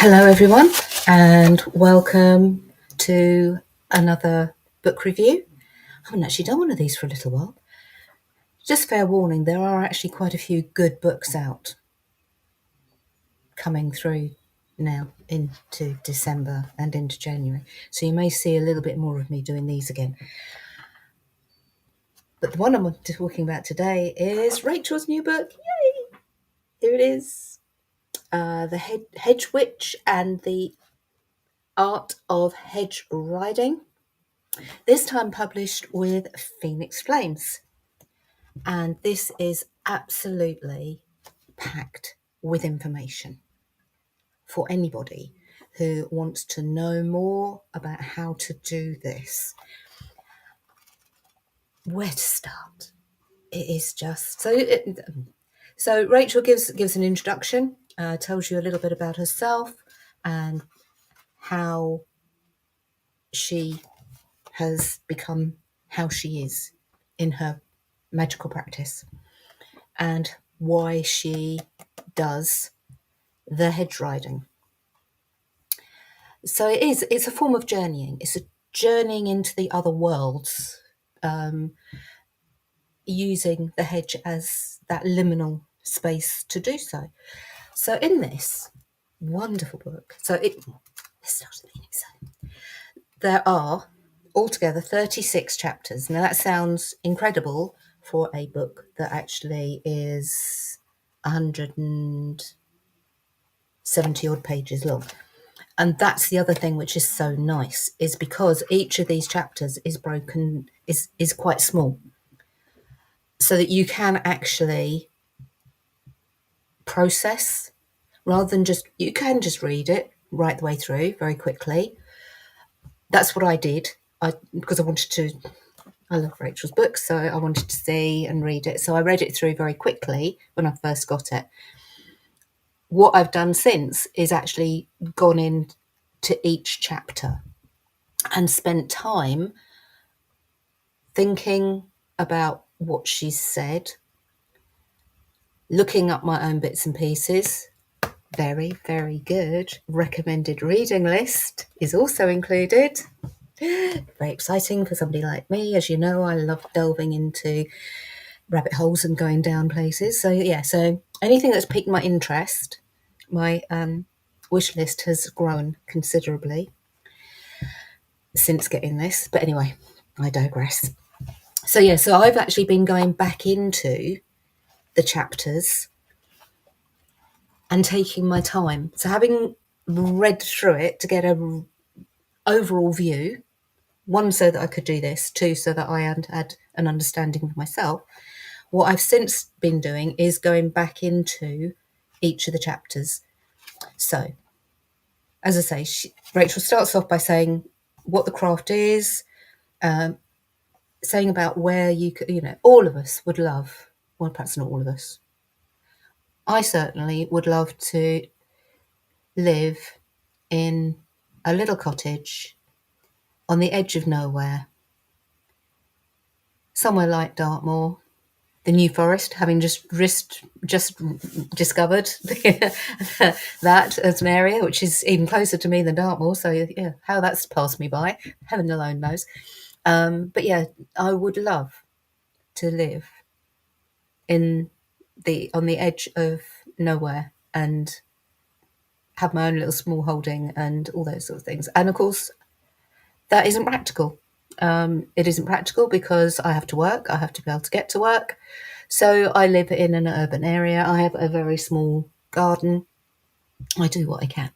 Hello, everyone, and welcome to another book review. I haven't actually done one of these for a little while. Just fair warning, there are actually quite a few good books out coming through now into December and into January. So you may see a little bit more of me doing these again. But the one I'm talking about today is Rachel's new book. Yay! Here it is. The Hedgewitch and the Art of Hedgeriding. This time published with Phoenix Flames. And this is absolutely packed with information for anybody who wants to know more about how to do this. Where to start? It is just so Rachel gives an introduction, tells you a little bit about herself and how she has become how she is in her magical practice and why she does the hedge riding. So it's a form of journeying. It's a journeying into the other worlds, using the hedge as that liminal space to do so. So in this wonderful book, let's start at the beginning. So there are altogether 36 chapters. Now that sounds incredible for a book that actually is 170 odd pages long. And that's the other thing which is so nice, is because each of these chapters is quite small, so that you can actually process rather than you can just read it right the way through very quickly. That's what I did. Because I love Rachel's books, so I wanted to see and read it. So I read it through very quickly when I first got it. What I've done since is actually gone into each chapter and spent time thinking about what she's said, looking up my own bits and pieces. Very, very good. Recommended reading list is also included. Very exciting for somebody like me. As you know, I love delving into rabbit holes and going down places. So anything that's piqued my interest, my wish list has grown considerably since getting this. But anyway, I digress. So I've actually been going back into the chapters and taking my time. So having read through it to get an overall view, one, so that I could do this, two, so that I had an understanding of myself. What I've since been doing is going back into each of the chapters. So, as I say, Rachel starts off by saying what the craft is, saying about where you could, all of us would love, well, perhaps not all of us. I certainly would love to live in a little cottage on the edge of nowhere, somewhere like Dartmoor, the New Forest, having just discovered that as an area which is even closer to me than Dartmoor. So yeah, how that's passed me by, heaven alone knows. But yeah, I would love to live on the edge of nowhere and have my own little small holding and all those sort of things. And of course, that isn't practical. It isn't practical because I have to work. I have to be able to get to work. So I live in an urban area. I have a very small garden. I do what I can.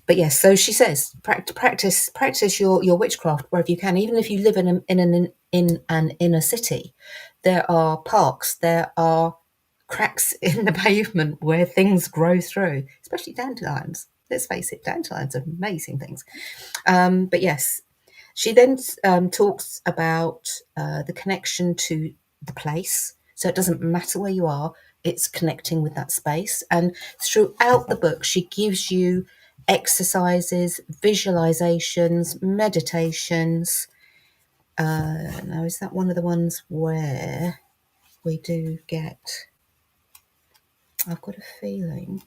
But yes, so she says, practice your witchcraft wherever you can. Even if you live in an inner city, there are parks, there are cracks in the pavement where things grow through, especially dandelions. Let's face it, dandelions are amazing things. But yes, she then talks about the connection to the place. So it doesn't matter where you are, it's connecting with that space. And throughout the book, she gives you exercises, visualizations, meditations. Now, is that one of the ones where we do get... I've got a feeling.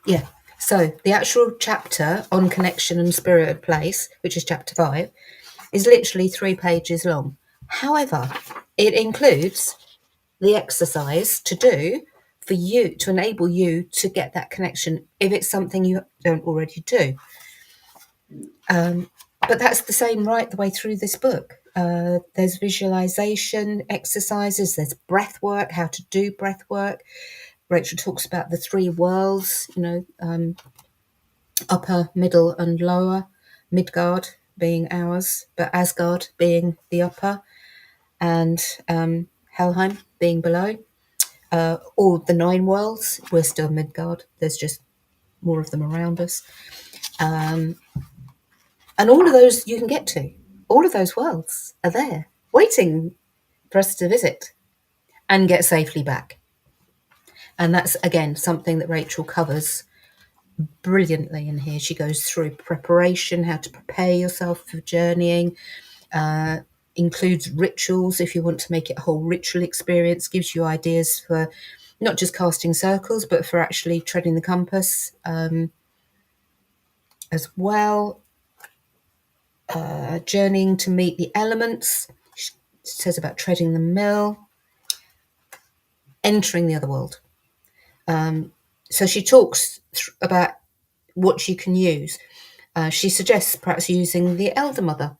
Yeah, So the actual chapter on connection and spirit of place, which is chapter 5, is literally 3 pages long. However, it includes the exercise to do for you to enable you to get that connection if it's something you don't already do. But that's the same right the way through this book. There's visualization exercises, there's breath work, how to do breath work. Rachel talks about the 3 worlds, upper, middle, and lower. Midgard being ours, but Asgard being the upper, and Helheim being below. All the 9 worlds, we're still Midgard. There's just more of them around us. And all of those you can get to. All of those worlds are there, waiting for us to visit and get safely back. And that's, again, something that Rachel covers brilliantly in here. She goes through preparation, how to prepare yourself for journeying, includes rituals if you want to make it a whole ritual experience, gives you ideas for not just casting circles, but for actually treading the compass as well. Journeying to meet the elements. She says about treading the mill, entering the other world. So she talks about what you can use. She suggests perhaps using the Elder Mother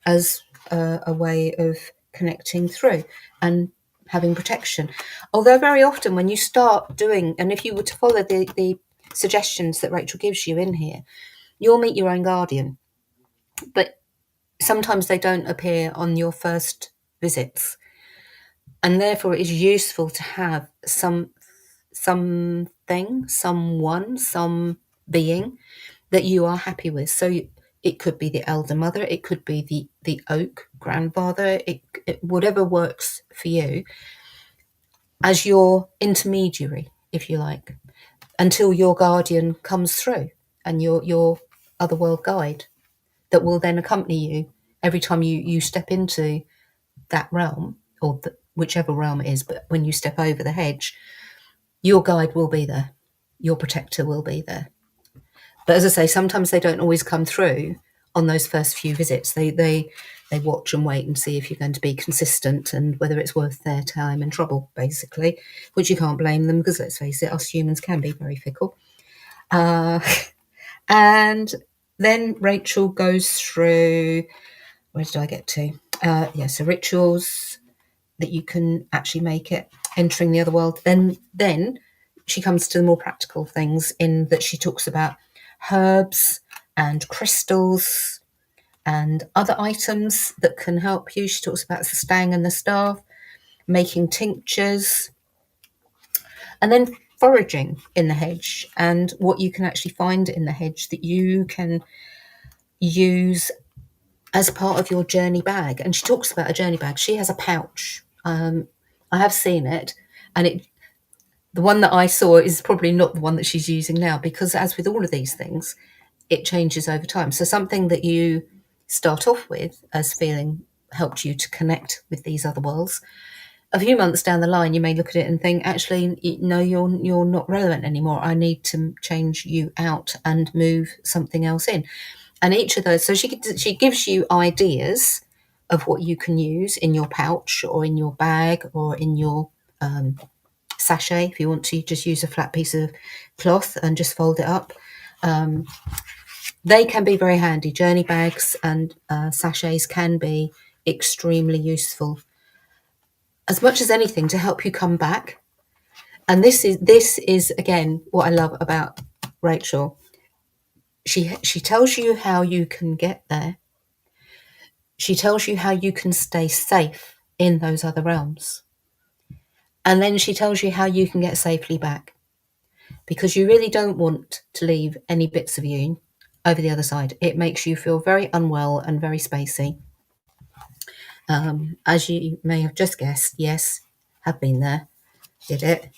as a way of connecting through and having protection. Although very often when you start doing, and if you were to follow the suggestions that Rachel gives you in here, you'll meet your own guardian. But sometimes they don't appear on your first visits. And therefore it is useful to have some being that you are happy with. So it could be the Elder Mother, it could be the oak grandfather, whatever works for you as your intermediary, if you like, until your guardian comes through and your otherworld guide that will then accompany you every time you step into that realm, or whichever realm it is. But when you step over the hedge, your guide will be there, your protector will be there. But as I say, sometimes they don't always come through on those first few visits. They watch and wait and see if you're going to be consistent and whether it's worth their time and trouble, basically, which you can't blame them because, let's face it, us humans can be very fickle. And then Rachel goes through, where did I get to? So rituals that you can actually make it, entering the other world. Then she comes to the more practical things in that she talks about herbs and crystals and other items that can help you. She talks about the stang and the staff, making tinctures, and then foraging in the hedge and what you can actually find in the hedge that you can use as part of your journey bag. And she talks about a journey bag. She has a pouch. I have seen it, and the one that I saw is probably not the one that she's using now, because as with all of these things, it changes over time. So something that you start off with as feeling helped you to connect with these other worlds, a few months down the line, you may look at it and think, actually, no, you're not relevant anymore. I need to change you out and move something else in. And each of those, so she gives you ideas of what you can use in your pouch or in your bag or in your sachet. If you want to just use a flat piece of cloth and just fold it up, they can be very handy. Journey bags and sachets can be extremely useful, as much as anything, to help you come back. And this is again what I love about Rachel. She tells you how you can get there. She tells you how you can stay safe in those other realms. And then she tells you how you can get safely back, because you really don't want to leave any bits of you over the other side. It makes you feel very unwell and very spacey. As you may have just guessed, yes, have been there, did it.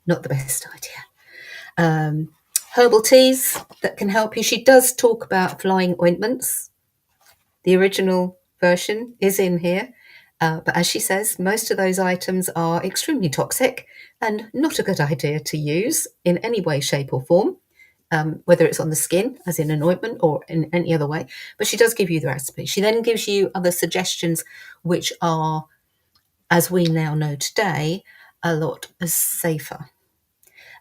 Not the best idea. Herbal teas that can help you. She does talk about flying ointments. The original version is in here. But as she says, most of those items are extremely toxic and not a good idea to use in any way, shape or form. whether it's on the skin, as in an ointment, or in any other way. But she does give you the recipe. She then gives you other suggestions, which are, as we now know today, a lot safer.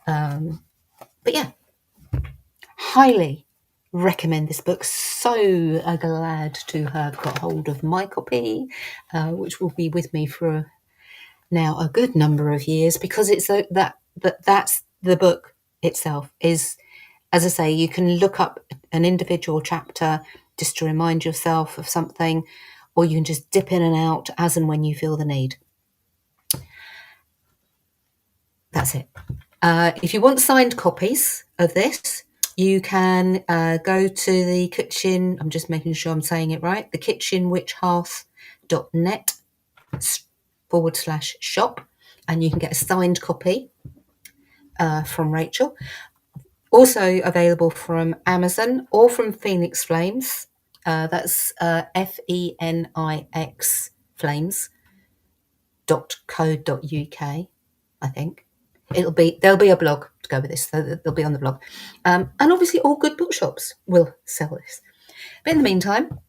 But yeah, highly recommend this book. So glad to have got hold of my copy, which will be with me for now a good number of years, because it's that's the book itself is, as I say, you can look up an individual chapter just to remind yourself of something, or you can just dip in and out as and when you feel the need. That's it. If you want signed copies of this, you can go to the kitchen. I'm just making sure I'm saying it right. The kitchenwitchhearth.net/shop, and you can get a signed copy from Rachel. Also available from Amazon or from Phoenix Flames. That's FENIX flames.co.uk, I think. There'll be a blog to go with this, so they'll be on the blog. And obviously all good bookshops will sell this. But in the meantime,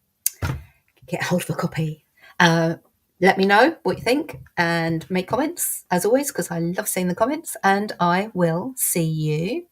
get hold of a copy. Let me know what you think and make comments, as always, because I love seeing the comments. And I will see you